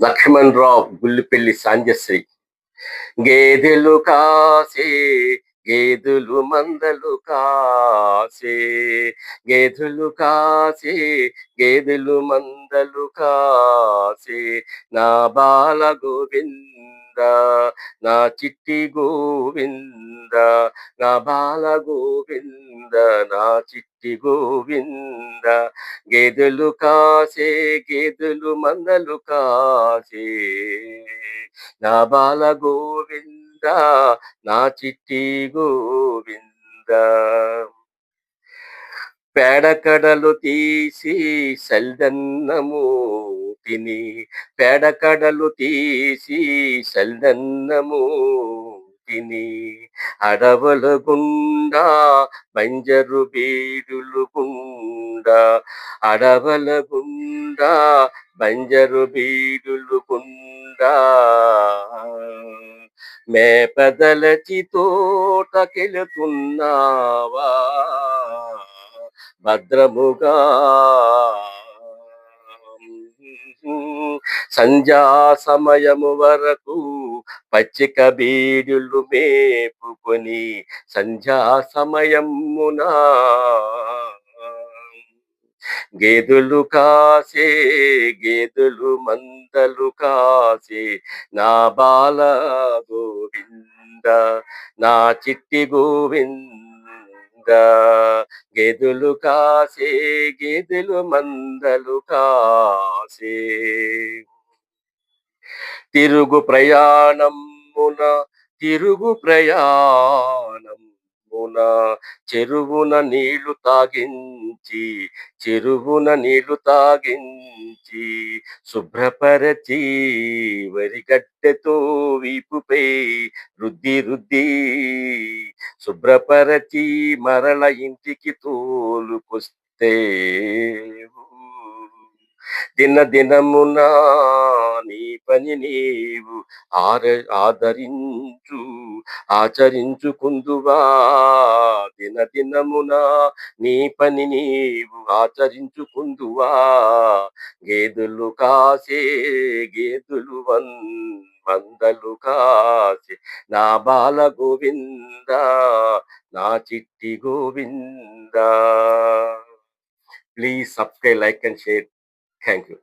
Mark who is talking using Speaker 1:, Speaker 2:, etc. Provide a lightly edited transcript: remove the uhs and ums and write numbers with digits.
Speaker 1: లక్ష్మణరావు గుల్లిపెల్లి సాంజశ్రీ. గేదెలు కాసే గేదెలు మందలు కాసే, గేదెలు కాసే గేదెలు మందలు కాసే, నా బాల గోవింద, నా చిట్టి గోవింద, నా బాల గోవింద, నా చిట్టి గోవింద. గేదెలు కాసే గేదెలు మందలు కాసే, నా బాల గోవింద, నా చిట్టి గోవింద. పేడకడలు తీసి సల్దన్నము తిని, పేడకడలు తీసి సల్దన్నము తిని, అడవుల గుండా బంజరు బీడులు గుండా, అడవుల గుండా బంజరు బీడులు గుండా, మేపదలచి తోటకెళుతున్నావా భద్రముగా. సంధ్యా సమయము వరకు పచ్చిక బీడులు మేపుకొని, సంధ్యా సమయమున గేదెలు కాసే గేదెలు మందలు కాసే, నా బాల గోవింద, నా చిట్టి గోవింద. గేదెలు కాసే గేదెలు మందలు కాసే, తిరుగు ప్రయాణమున తిరుగు ప్రయాణమున చెరువున నీళ్లు తాగించి, చెరువున నీళ్లు తాగించి, శుభ్రపరచి వరిగడ్డతో వీపుపై రుద్ది రుద్ది, శుభ్రపరచి మరల ఇంటికి తోలుకొస్తే, దినమున నీ పని నీవు ఆదరించు ఆచరించుకుందువా, దినమున నీ పని నీవు ఆచరించుకుందువా. గేదెలు కాసే గేదెలు మందలు కాసే, నా బాల గోవింద, నా చిట్టి Govinda. Please subscribe, like and share. Thank you.